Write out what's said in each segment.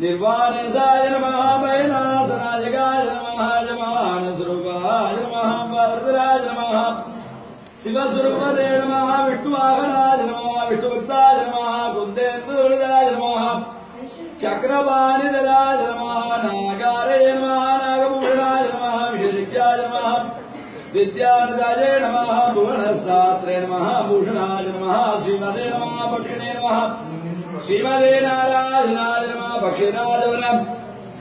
निर्वाणसाय नमः वैनासनायकाय नमः जमानस्वरूपाय नमः वरदराय नमः शिवस्वरूपदे नमः विष्णुवाहनाय नमः विष्णुभक्ताय नमः कुन्देन्दुदुलिताय नमः चक्रवाणिधराय नमः नागारये नमः नागभूषणाय नमः विशेषज्ञाय नमः विद्यानदाय नमः भुवनस्तात्रे नमः भूषणाय नमः श्रीमदे नमः पक्षिणे नमः श्रीमदे नारायणाय नमः पक्षिराजवनम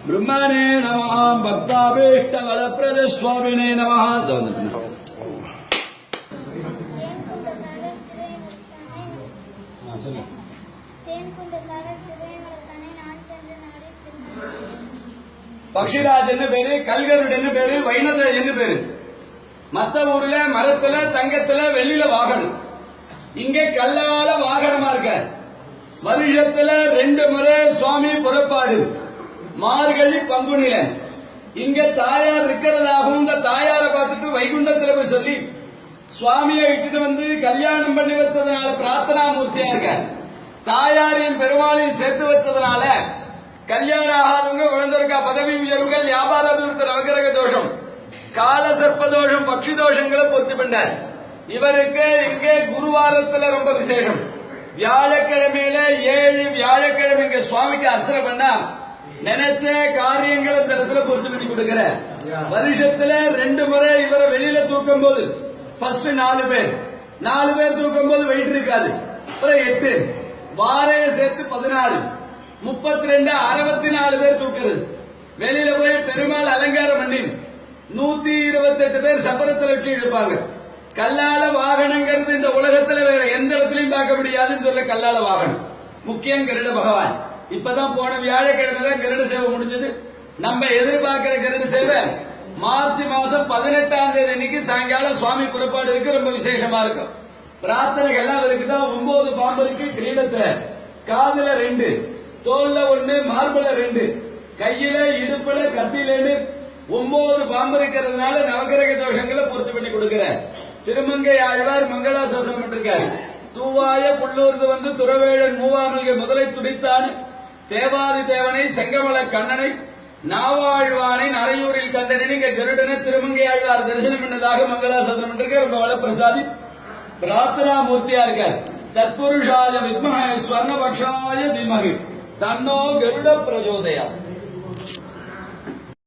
ब्रह्मणे नमः भक्ताभीष्टवरप्रद स्वामिने नमः। பக்ஷிராஜன் பேரு, கல்கருடன் பேரு, வைணதன் பேரு. மத்த ஊர்ல மரத்துல தங்கத்துல வெள்ளில வாகனம், இங்க கல்லால வாகனமா இருக்க. வருஷத்துல 2 முறை சுவாமி புறப்பாடு, மார்கழி பங்குனில. இங்க தாயார் இருக்கிறதாகவும் இந்த தாயாரை பார்த்துட்டு வைகுண்டத்துல போய் சொல்லி சுவாமியை இட்டுட்டு வந்து கல்யாணம் பண்ணி வச்சதுனால பிரார்த்தனா மூர்த்தியா இருக்க. தாயாரையும் பெருமாளையும் சேர்த்து வச்சதுனால கல்யாணம் ஆகாதவங்க குழந்தைக்கா பதவி உயர்வுகள், வியாபார அபிவிருத்தி, நவகிரக தோஷம், கால சர்ப்ப தோஷம், பக்ஷி தோஷங்களை பொறுத்து பண்ணார். இவருக்கு இங்கே குருவாரத்துல ரொம்ப விசேஷம். வியாழக்கிழமையில 7 வியாழக்கிழமை இங்க சுவாமிக்கு அர்ச்சனை பண்ணா நினைச்ச காரியங்களை இந்த இடத்துல பொறுத்து பண்ணி கொடுக்கிற. வருஷத்துல 2 முறை இவரை வெளியில தூக்கும் போது ஃபர்ஸ்ட் 4 பேர் தூக்கும் போது வெயிட் இருக்காது. அப்புறம் 8, வாரைய சேர்த்து 14, 32, 64 பேர் தூக்குறது. வெளியில போய் பெருமாள் அலங்காரம் பண்ணி 128 பேர் சப்பரத்தில் வச்சு இழுப்பாங்க. கல்லால வாகனங்கிறது இந்த உலகத்துல வேற எந்த இடத்துலயும் பார்க்க முடியாதுன்னு சொல்ல கல்லால வாகனம் முக்கியம். கருட பகவான் இப்பதான் போன வியாழக்கிழமை தான் கருட சேவை முடிஞ்சது. நம்ம எதிர்பார்க்கிற கருட சேவை மார்ச் மாசம் 18ஆம் தேதி அன்னைக்கு சாயங்காலம் சுவாமி புறப்பாடு இருக்கு. ரொம்ப விசேஷமா இருக்கும். பிரார்த்தனைகள்லாம் இருக்குதான். 9 பாம்பு இருக்கு கிரீடத்துல, காதுல 2, தோல்ல 1, மார்புல 2, கையில இடுப்புல கத்தியில 9 பாம்பு இருக்கிறதுனால நவகிரக தோஷங்களை பொறுத்து பண்ணி கொடுக்கிற. திருமங்கை ஆழ்வார் மங்களாசாசனம் பண்ணிருக்காரு. தூவாய புள்ளூர்ந்து வந்து துறவேழன் மூவாமல்கை முதலை துடித்தான், தேவாதி தேவனை செங்கமல கண்ணனை நாவாழ்வானை நரையூரில் கண்டனை இங்க கருடனை திருமங்கை ஆழ்வார் தரிசனம் பண்ணதாக மங்களாசாசனம் பண்ணிருக்காரு. ரொம்ப வளப்பிரசாதி பிரார்த்தனா மூர்த்தியா இருக்கார். தத்புருஷாய வித்மஹே ஸ்வர்ணபக்ஷாய தீமஹி தன்னோ கருட பிரஜோதயா.